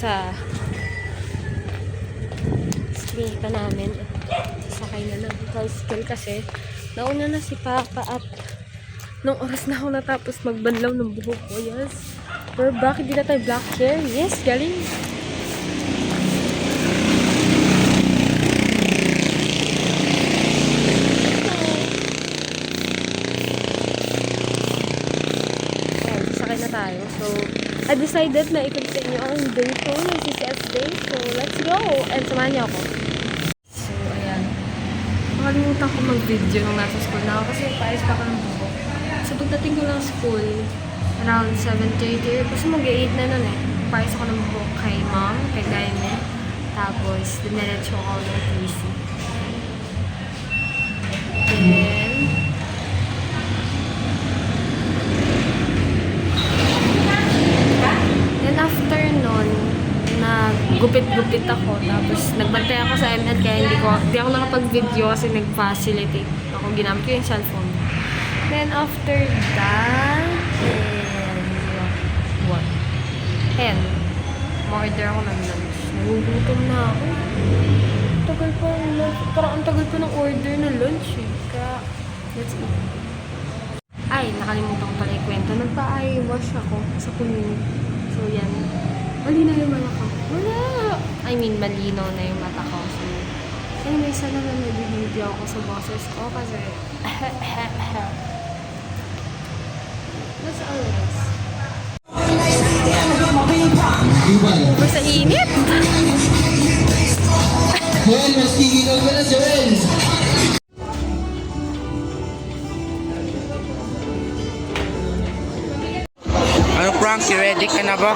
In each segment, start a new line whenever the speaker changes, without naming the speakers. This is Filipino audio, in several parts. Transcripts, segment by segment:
sa eskwelahan namin. Sakay na ng tricycle kasi nauna na si Papa at nung oras na ako natapos magbanlaw ng buhok ko. Yes. Pero bakit di na tayo black hair? Yes, galing. Tayo. So, I decided na ikot sa inyo ang day 2 ng CCS day. So, let's go! And samahan niyo ako. So, ayan. Makalimutan ko mag-video nung nasa school na ako kasi paayos pa ka ng buhok. So, pagdating ko lang school, around 7:30, kasi mag-8 na nun eh. Paayos ako ng buhok kay mom, kay Gaime. Tapos, diniretso ako ng PC. Then after nun, naggupit-gupit ako. Tapos nagbantay ako sa ML kaya hindi ako nakapag-video kasi nag-facilitate ako. Ginamit ko yung cellphone. Then after that, what? And, ma-order ako ng lunch. Nagugutom na ako. Tagal pa ng lunch. Parang ang tagal pa ng order ng lunch eh. Kaya, let's eat. Ay, nakalimutan ko pala yung kwento. Nagpa-eye wash ako sa kunin. So, yan. Malinaw yung mata ko. Wala! I mean, malinaw na yung mata ko. So, anyway, sana na nag-video ako sa bosses ko kasi that's always. Over sa init!
Joel, mas kikinaw ka na, Joel!
Ano Frankie, ready ka na ba?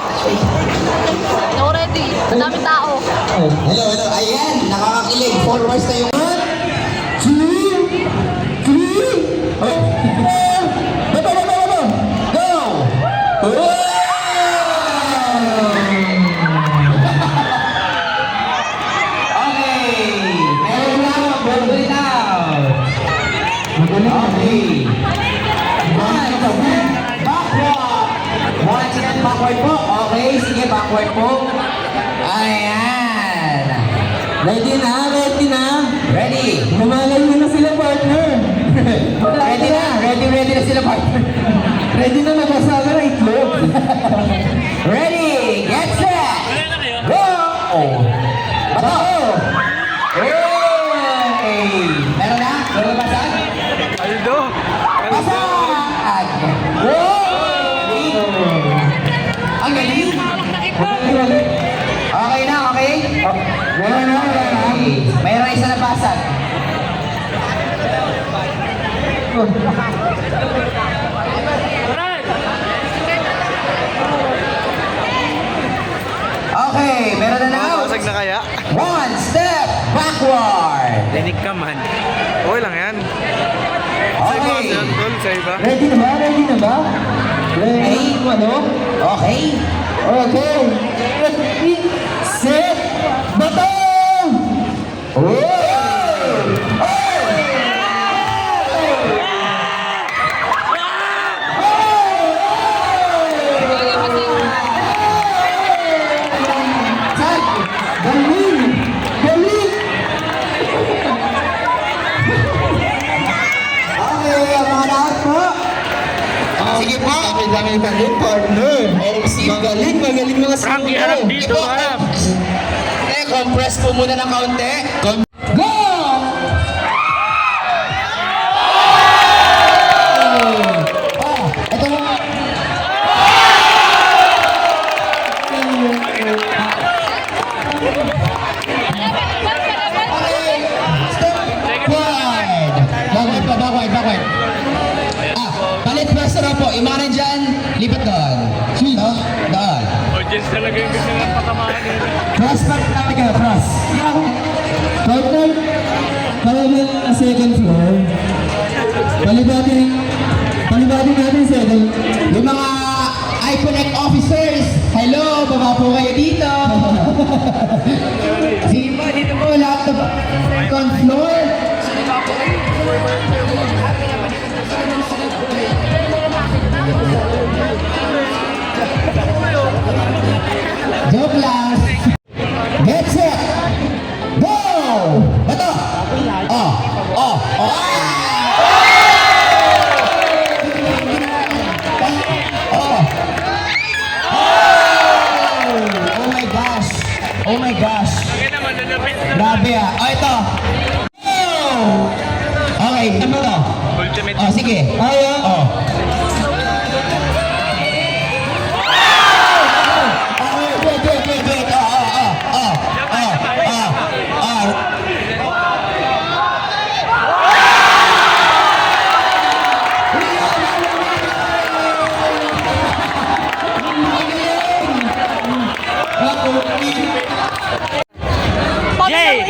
No, ready. Ang dami tao.
Hello. Ayan, nakakakilig. Followers tayo. 1, 2, 3. Baba. Go! Okay. Meron na. Bumuli na. Okay. Backward po. Okay, sige, backward po. Ayan. Ready na? Ready. Lumalay na sila, partner. Ready na sila, partner. Ready na nagkasama na itlog. Ready, get set, go! Bato! Hey! Meron na? Meron na basag?
Aldo!
Basag! Wow! Ang galing! Okay na, okay? Wala na. Mayroon isa na basag. Okay, meron na now.
Basag na kaya?
One step backward.
Linig ka man. Okay lang yan. Sa iba kasi yan, tol. Sa iba.
Ready na ba? Ready? Okay. Ready, set, bato! Sige po. Dami partner. Magaling mga
Frankie, harap dito, harap.
Compress po muna ng kaunti. Go! Ito mo. Backward. Palit pwesto na po. Yung mga nandyan, lipat doon. No? Doon.
Audience talaga yung gusto ng patamaan nila.
Cross pack natin kayo, cross. Partner, palibad na second floor. Palibadin natin second. Yung mga iConnect officers, hello, baba po kayo dito. Sige po, dito po lahat na second floor. Joke lang. Oh! Oh! Oh! Oh my gosh! Oh my gosh! Grabe ah! Oh, ito! Oh! Okay, ano to?
Ultimate.
Oh, sige. Oh. Wait.
Jay!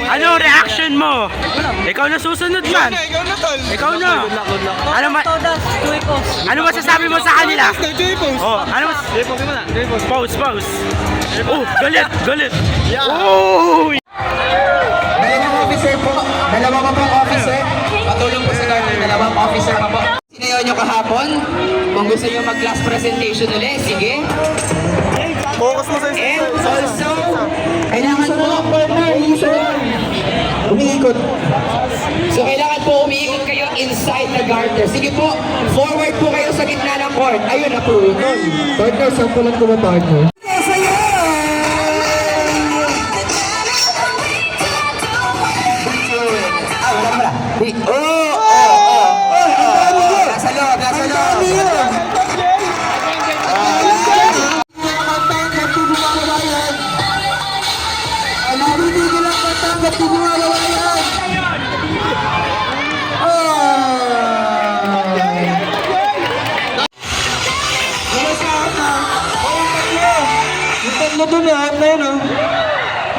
Ano reaction mo? Ikaw na susunod man.
Ikaw na, tol.
Ikaw na. Ano masasabi mo sa kanila? Oh, ano Pause. Oh, galit. Oh!
Dalawang officer po. Dalawa pa pong officer. Patulong po sa guard. Dalawang officer pa po. Sinayaw nyo kahapon. Kung gusto nyo mag-class presentation ulit, sige.
Focus mo sa
And also, kailangan po umiikot. So kailangan po umiikot kayo inside the garter. Sige po, forward po kayo sa gitna ng court. Ayun na po. Partner, saan po lang kuma partner? Wala. Nasa loob.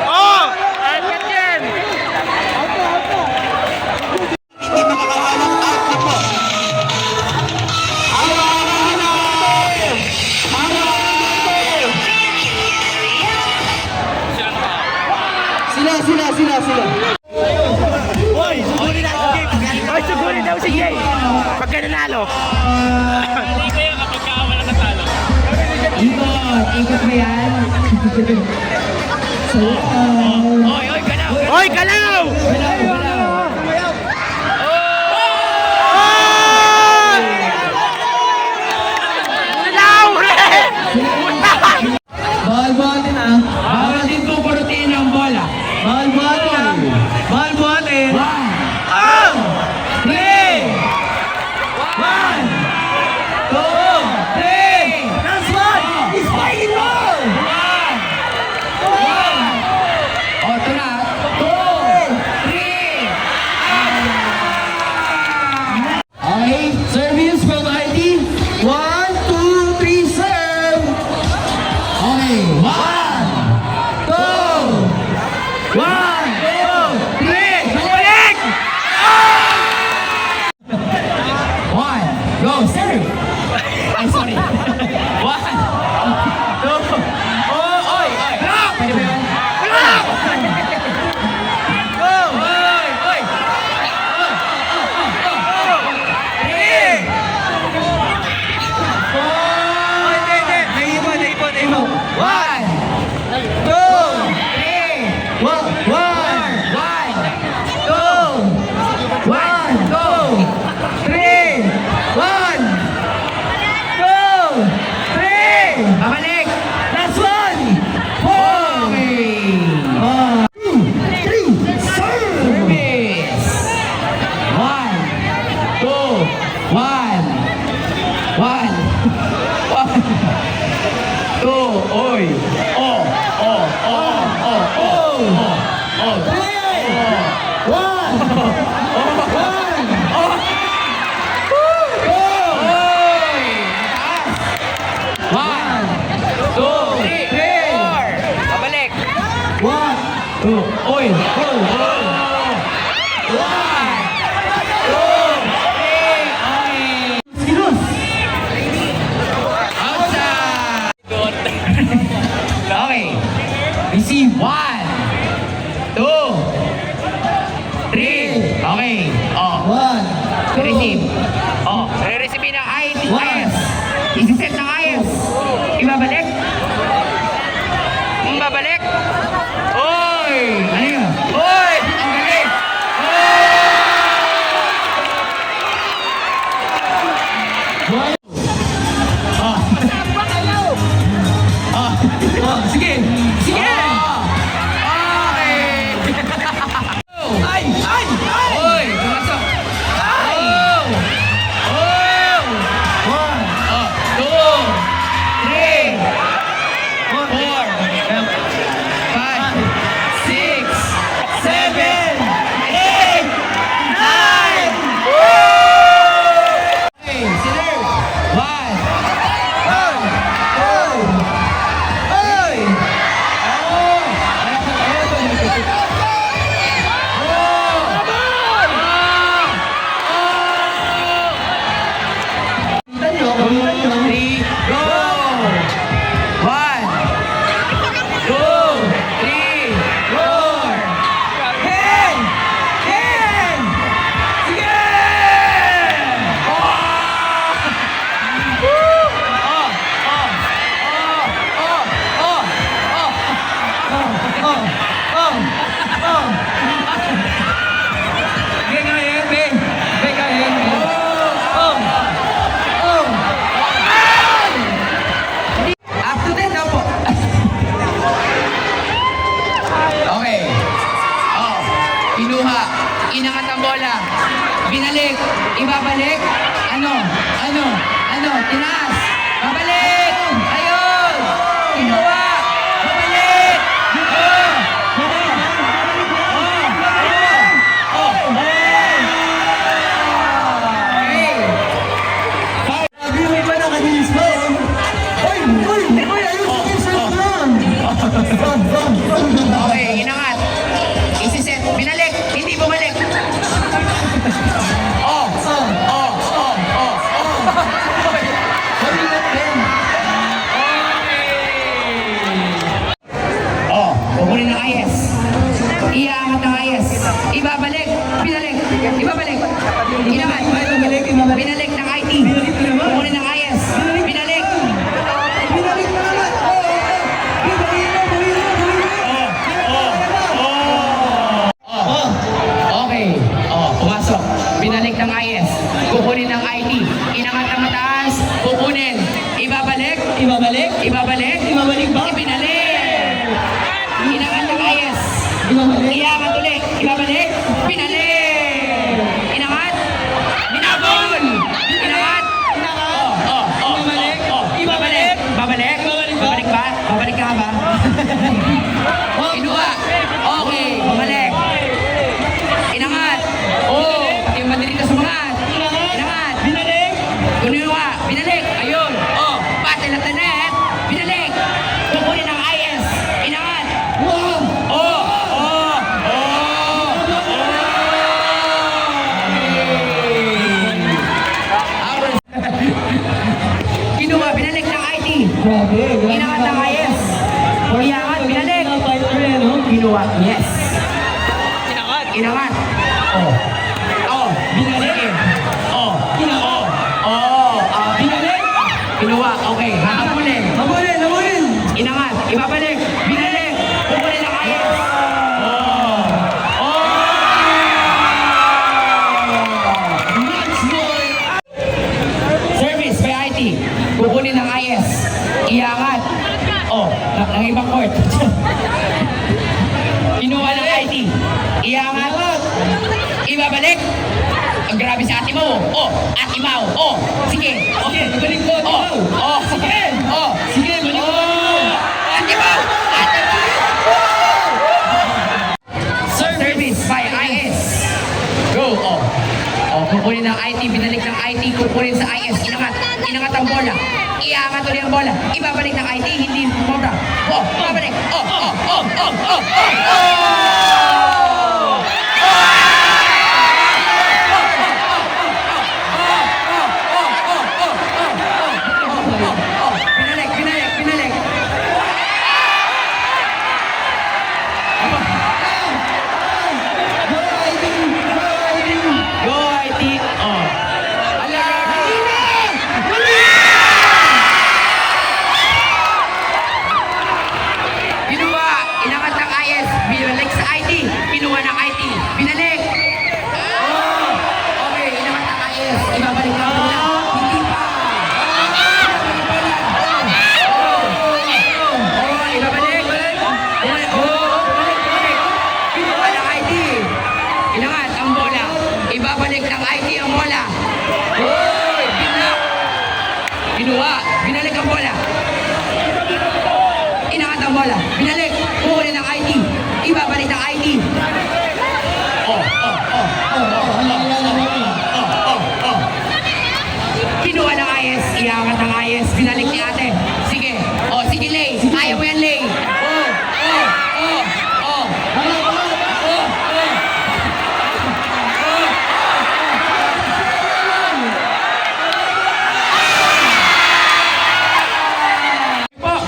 Oh! Agad yan!
Hindi makakahawak out na po. Sila.
Hoy, sugurin daw si Jay! Pagka nanalo!
Ikot mo yan.
Hoy, galaw!
Ball din ah. Bawal din po purutin ang bola. Ball din. Ang! 3! 1! 2! 3! That's one! He's fighting ball! 1! 1! O, ito na. 2! 3! Okay, service from ID. 1, 2, 3, serve! Okay, 1, 2, 3, balik! 1, go, serve! Ay, sorry. 1, 2, oy! Block! Pwede ba yun? Block! Go! Oy! 3! Babalik! Last one! 4! 3! Service! 1, 2, 1! 2, oy! Oh! 1, 2, oy! Sinus! Outside! Okay. Receive. 1, 2, 3. Okay. Oh. 1, 2. Receive. Oh. Re-receive ng IS. Isi-set ng IS. Ibabalik. Babalik. Oy! Ano yun? Oy! Ang galing! Oy! binalik, ibabalik, tinaas, babalik, ayun, kinuha, babalik, okay, inangat, isiset, binalik, hindi bumalik, kukunin ng IS. Iangat ng IS. Ibabalik. Binalik. Ibabalik. Inangat. Binalik ng IT. Kukunin ng IS. Binalik. Okay. Pumasok. Binalik ng IS. Kukunin ng IT. Inangat ng mataas. Kukunin. Ibabalik. Ibabalik. Ibabalik. Ibabalik ba? Ibinalik. Inangat ng IS. Iangat ulit. Ibabalik. Pinalik. Inangat. Binabon. Inangat. Ibabalik. Ibabalik. Babalik. Babalik ba? Babalik ka ba? Kinuha. Okay. Babalik. Inangat. Pati yung bandirita sumangat. Inangat. Binalik. Kinuha. Binalik. Ayun. Pati lang tanet. Binalik. Kukunin ng IS. Inangat. Kinuha, binalik ng IT. Inangat ng IS. Iangat, binalik. Kinuha, yes. Inangat. Binalik. Binalik. Kinuha, okay. Habulin. Inangat, ibabalik. Binalik. Kukunin ng IS. Service by IT. Kukunin ng IS. Iangat. Ng ibang court. Kinuha ng IT. Iangat. Ibabalik. Ang grabe sa ate mo. Ate Mau. Sige. Balik ko. Sige. Sige, balik ko. Ate Mau. Ate Mau. Service by IS. Go. Kukunin ng IT, binalik ng IT, kukunin sa IS, inangat ang bola, iangat ulit ang bola, ibabalik ng IT, hindi bumabra, babalik, binalik, go IT, Kinuha, inangat ng IS, binalik sa IT, kinuha ng IT, binalik. Okay, inangat ng IS, ibabalik ng bola. Hindi pa. Ibabalik. Kinuha ng IT. Inangat ang bola. Ibabalik ng IT ang bola. Kinuha, binalik ang bola. Inangat ang bola. Binalik. Kukunin ng IT. Ibabalik ng IT. Kinuha ng IS. Iangat ng IS. Binalik ni ate. Sige. Sige, Lay. Kaya mo yan, Lay.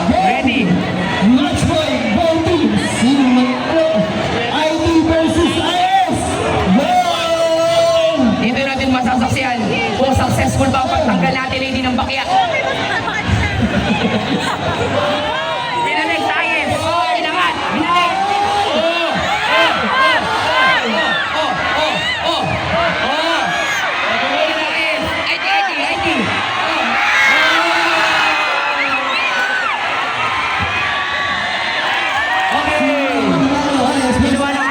Ready.
Match point, both teams. IT versus IS. Go!
Dito natin masasaksihan kung successful ba ang pagtanggal natin lady ng bakya. Binalik sa IS. Inangat. Binalik. IT. Okay. Kinuha ng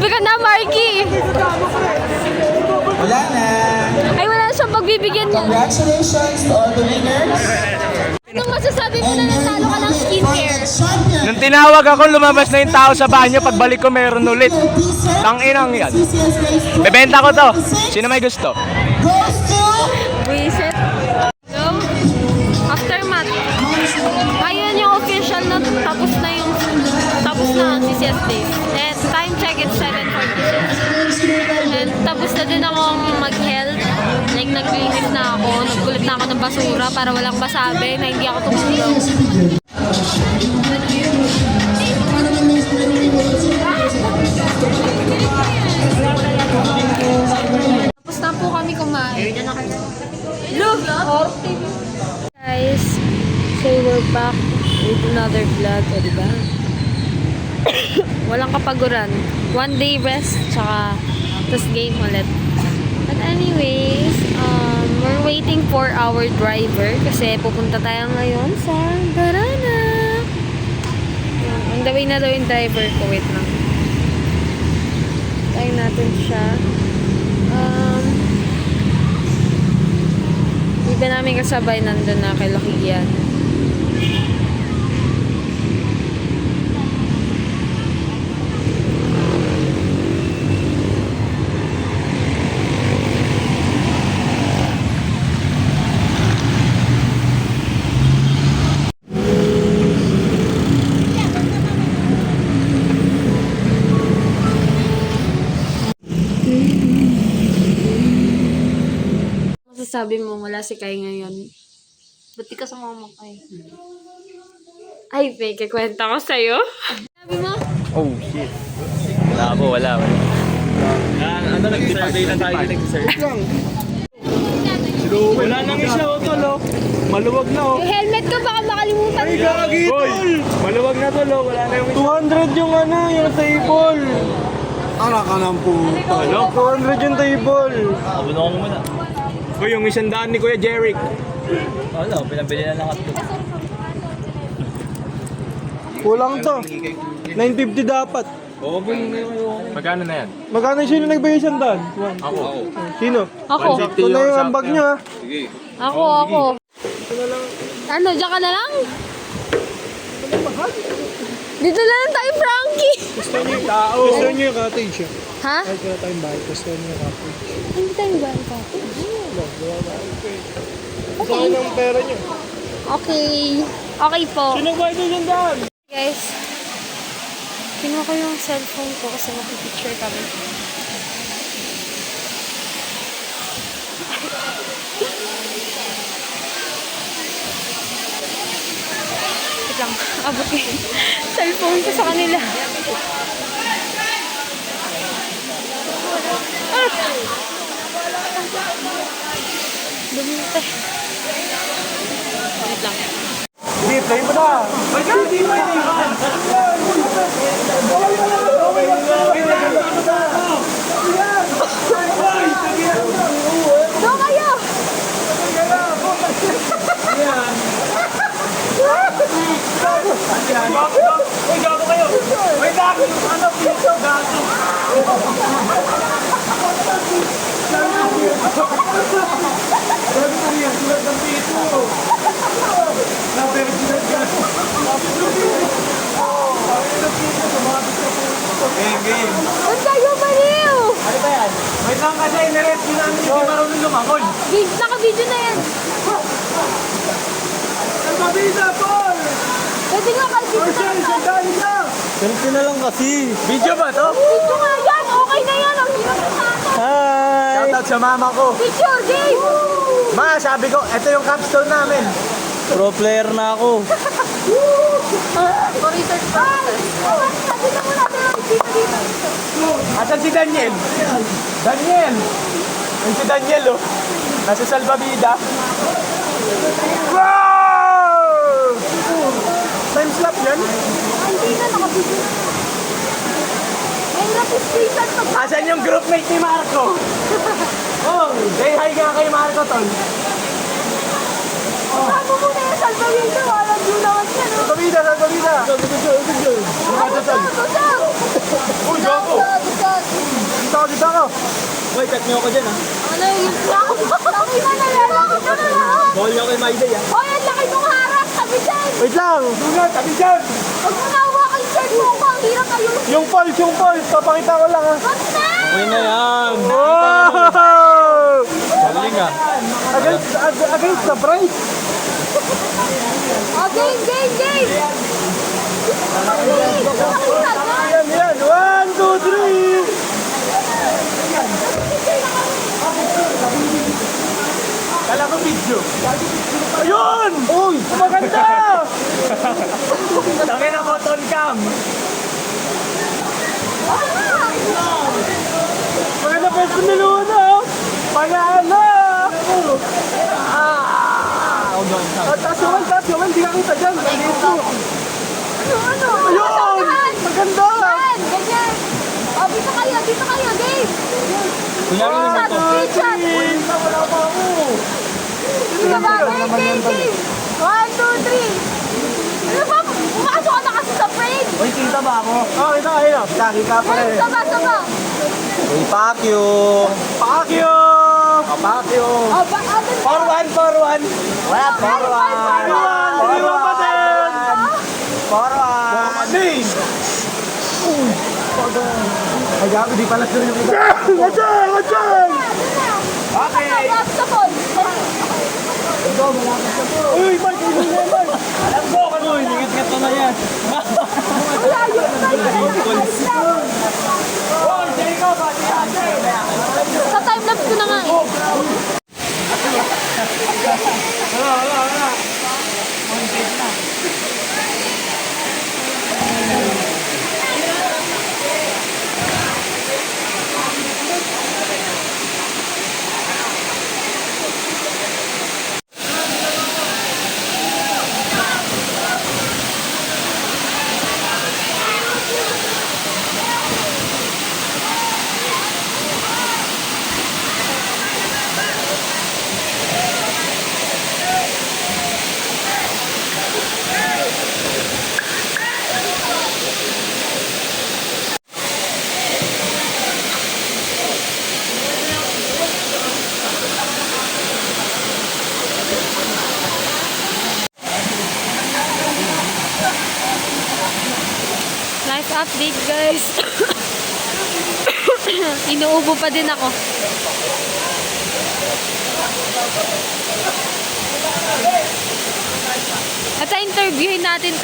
Sabi ko na, Marky.
Wala na.
Ay, wala siyang pagbibigyan niya.
Congratulations to all the winners.
Anong masasabi mo na natalo ka ng skincare?
Nung tinawag ako, lumabas na yung tao sa banyo. Pagbalik ko, meron ulit. Tanginang yan. Bebenta ko to. Sino may gusto?
Goes to
Reset. Hello? Aftermath. Ayun yung official na tapos na ang CCS days. And time check, it's 7:46. And tapos na din akong mag-health. Like, naglinis na ako. Nagkulip na ako ng basura para walang basabi na hindi ako tumulong. Tapos na po kami kumain. Look! Guys, so we're back with another vlog, o diba? Walang kapaguran. One day rest, tsaka tas game ulit. But anyways, we're waiting for our driver kasi pupunta tayo ngayon sa Darana. On the way na daw yung driver ko. Wait lang. Tayo natin siya. Iba namin kasabay nandun na kay Lakian. Masasabi mo wala si Kai ngayon? Ba't di ka sumama Kai? Ay, fake. Kwenta ko sa'yo. Sabi mo?
Oh, shit. Wala. Ano, nag-survey na tayo, nag-survey. Wala nang isa, tol, maluwag na,
Yung helmet ko baka makalimutan ko.
Hoy, maluwag na, tol, wala na yung 200 yung yung table.
Anak ka ng puta.
Ano? 200 yung table. Abunong ko muna. Hoy, yung 100 ni Kuya Jeric. Ano, pinabili na lang ito.
Kulang to. 950 dapat.
Oo, magkano na yan?
Magkano sino nagbigay 100?
Ako.
Sino?
Ako.
Ito na yung ambag nyo ha.
Ako. Ano, diyan ka na lang? Dito na lang tayo, Frankie.
Gusto nyo yung tao. Gusto nyo yung cottage ha.
Ha?
Kahit wala tayong bahay, gusto nyo yung cottage.
Hindi tayo ba ang
Gusto nyo ng pera nyo.
Okay. Okay po.
Sino ba ito dyan daan?
Guys, kinuha ko yung cellphone ko kasi magpipicture kami. Wait lang, abot ko yung cellphone ko sa kanila. Ah! Dumite. Wait lang.
Hindi, play mo na. Hindi mo
Go kayo!
Uy, gago kayo. Uy, gago. Ano, pito, gago.
Ba't kayo baliw?
Ano ba yan? Wait lang kasi, nirescue namin hindi marunong lumangon.
Naka-video na yan.
Ang mabisa, Paul!
Pwede nga kasi
Marshall, sandali na!
Ganito na lang kasi. Video ba to?
Video nga yan. Okay na yan. Ang hirap na natin.
Hi!
Shoutout sa mama ko.
Picture game.
Ma, sabi ko, ito yung capstone namin.
Pro player na ako.
Research process. Sabi na muna natin ang dito.
Asan si Daniel? Daniel! Yung si Daniel, oh. Nasa Salvavida. Wow! Time-slap yan?
Hindi na, naka-video na. Mahirap i-screenshot pag...
Asan yung groupmate ni Marco? Oh, say hi nga kay Marco, tol.
Sabi mo na yung salvawin ko. Walang view naman yan, oh.
Salvavida, Salvavida.
Ano, tol?
Uy, gago!
Tol.
Hoy, cut niyo ako dyan ah.
Ano yun? Tangin na nalalakot ka na lahat.
Bawal niyo kay Mayday ah.
Hoy, ang laki mong harap. Sabi dyan.
Wait lang! Dungan, tabi dyan!
Huwag mo nawa kang shirt mo ko. Ang hirap ayun.
Yung pulse, papakita ko lang ha.
Wag na!
Okay na yan.
Wow!
Galing ah.
Against the price.
Oh, game, game, game!
Yan. 1, 2, 3! Kala ko video. Ayun! Uy! Maganda! Dami na moton cam. Maganda pwesto ni Luna. Panalo! Taas naman, di ka kita dyan. Dito.
Ano?
Ayun! Maganda!
Yan, ganyan. Oh, dito kayo, game!
Kunyari naman to.
Wala pa ako.
Dito ba? Game, game! 1, 2, 3! Ano ba? Pumasok ka na kasi sa frame!
Uy, kita ba ako? Oo, kita. Kita pa rin.
Saba!
Uy, Pacquiao! Pacquiao!
Oh, ba? Atin
4-1. What? 4-1. 4-1 pa din! 4-1. Ay, gabi, di pala sila yung iba. Gatsan!
Okay! Sa phone!
Uy, Mike! Alam ko, kanoy! Ingat-ngat na yan.
Sa time-lapse ko na nga eh. Life update guys. Inuubo pa din ako. At interviewin natin.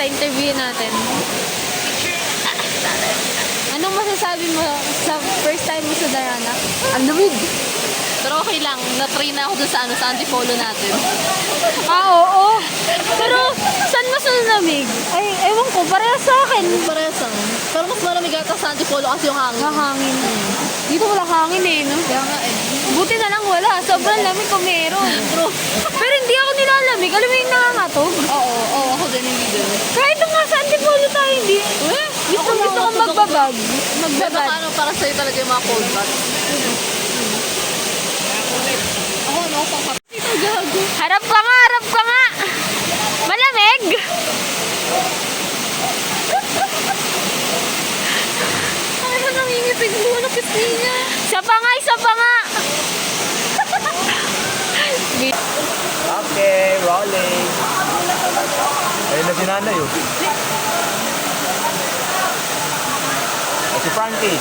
Anong masasabi mo sa first time mo sa Darana? Ang lamig.
Pero okay lang, na-train na ako dun sa sa antipolo natin.
Oo. Pero, saan mas lamig? Ay, ewan ko, parehas sa akin.
Parehas lang. Pero mas malamig ata sa antipolo kasi yung hangin.
Hangin. Dito wala hangin eh, no?
Kaya nga eh.
Buti na lang wala. Sobrang lamig kung meron. Pero hindi ako nilalamig. Alam mo yung nangangatog?
Oo, ako din hindi din.
Kahit nung nga sa antipolo tayo, hindi. Gusto kong magbabag.
Pero ano, para sa'yo talaga yung mga cold bath. Ako, ano, pang dito gago.
Harap ka nga! Malamig!
Ano nangingitig mo? Ano pisngi niya?
Isa pa nga!
Okay, rolling. Ayun na si nanay oh. Si Frankie.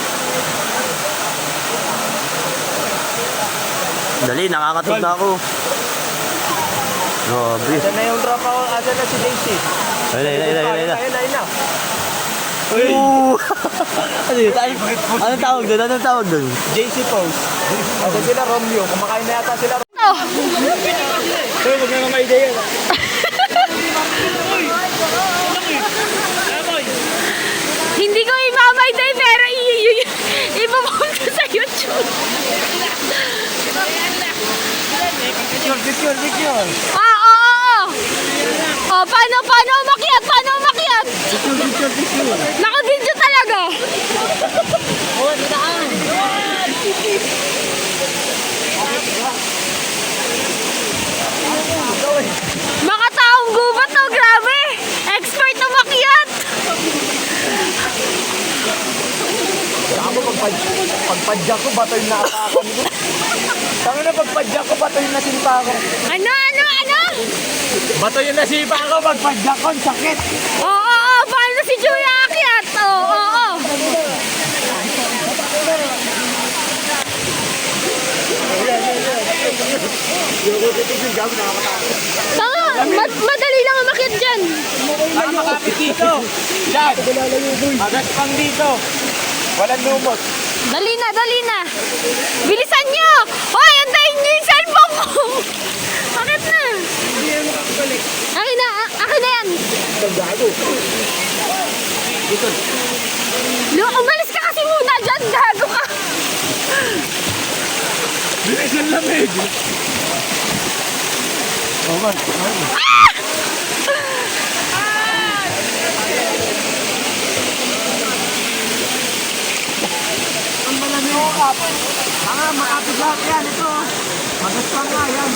Dali, nakakatog na ako. Grabe.
Asan na yung tropa ko? Asan na si Daisy?
Ayun na.
Ayun na.
Ano yun? Anong tawag doon?
JC Pose. Asan sila Romeo? Kumakain na yata sila.
Oh!
Uy, wag na may ideya.
Hindi ko imamayday pero ipapost ko sa YouTube.
Picture.
Oo. Oh, paano umakyat? Naka-video talaga. Makataong gubat to, grabe. Expert umakyat.
Saka mo pag Pagpadyak ko, bato yung naatakan ko. Tangin na pagpadyak ko, bato yung nasimpa ko.
Ano?
Bato yung nasipa ko, pagpadyak ko, ang sakit.
Oo, paano si Joey aakyat? Oo. Tanga, madali lang umakyat dyan.
Baka makapit dito. Diyan. Agas pang dito. Walang lumot.
Dali na. Bilisan nyo! Hoy, antayin nyo yung cellphone ko! Bakit na? Akin na yan. Umalis ka kasi muna dyan, gago ka.
Bilis yung lamig. Oh man. Ang malamig ako kapon. Makapit lahat yan. Ito. Magas pa nga yan.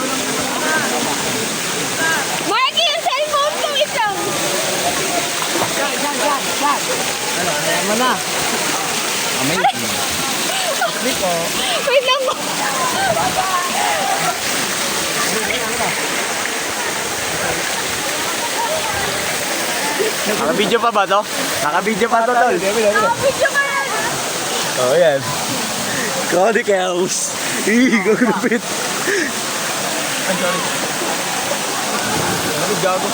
Marky, yung cellphone ko, isang.
Yan. Ayan mo na. Amazing.
Wait lang po.
Naka-video pa ba to? Naka-video pa to, tol.
Video ka yan.
Oh, yan. Chronicles. Gagupit. Ay, sorry. Ano, gago?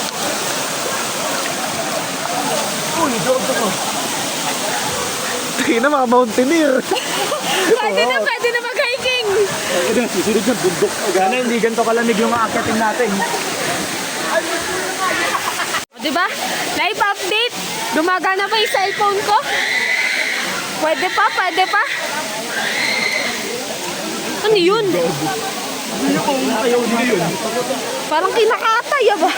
Uy, joke ako. Kaya na mga mountaineer.
Pwede na mag-hiking.
Susunod yung bundok. Gana, hindi ganito kalamig yung aakyatin natin.
Diba? Live update. Gumagana pa yung cellphone ko. Pwede pa. Ano yun?
Ayaw nila yun.
Parang kinakatay, ba?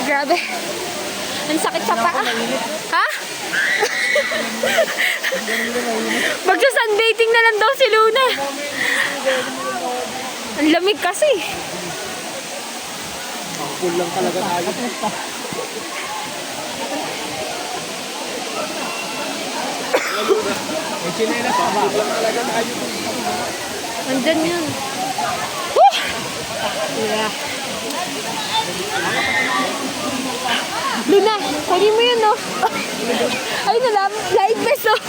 Grabe. Ang sakit sa paa. Ha? Magsa-sunbathing na lang daw si Luna. Ang lamig kasi.
Full lang talaga tayo. May chinela pa ba? Full lang talaga tayo.
Nandyan yun. Woo! Yeah. Luna, kunin mo yun, no? Ay, live best, oh.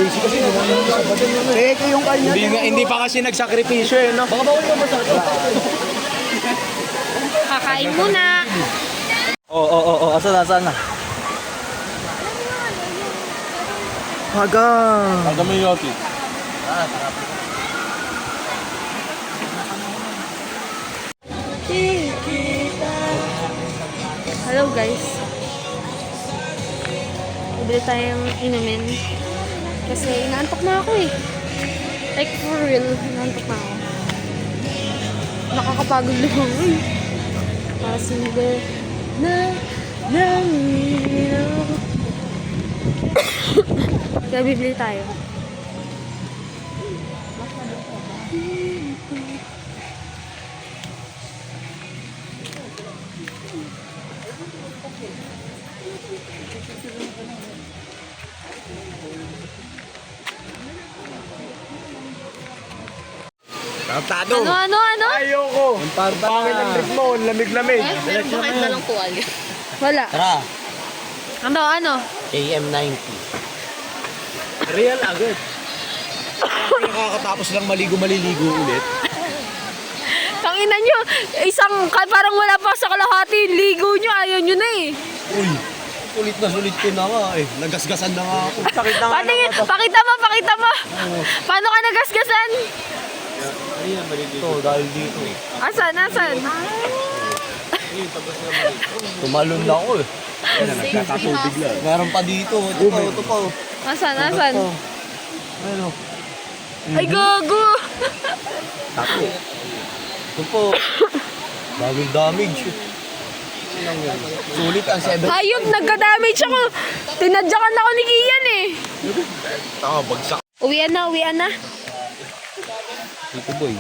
JC kasi teke yung kanya. Hindi pa kasi nagsakripisyo eh, no? Baka bawal mo sa
Kakain muna.
Oo. Asan na? Haga mo yung yoki.
Hello, guys. Bibili tayong inumin. Kasi inaantok na ako eh. Like for real, inaantok na ako. Nakakapagod lang ako eh. Pasinggo na lang. Kaya bibili tayo.
Tarantado.
Ano?
Ayoko. Pangit ang trip mo. Lamig-lamig.
Meron ba kahit dalang tuwalya?
Wala.
Tara,
Ano?
AM90.
Real agad. Nakakatapos lang maliligo ulit.
Tanginan nyo, parang wala pa sa kalahati, ligo nyo, ayaw nyo na eh.
Uy, sulit ko na nga eh. Nagasgasan na nga ako. Sakit na nga
Patingin,
naman.
pakita mo. Paano ka nagasgasan?
Ito, dahil dito eh.
Asan?
Tumalon na ako eh. Nagkakatubig lang. Meron pa dito. Ito pa.
Asan?
Ano?
Ay, gago!
Tako. Ito po. Daming damage.
Sulit ang 7.
Hayop, nagka-damage ako. Tinadyakan ako ni Kian eh.
Tama, bagsak.
Uwian na, uwian na.
Dito boy.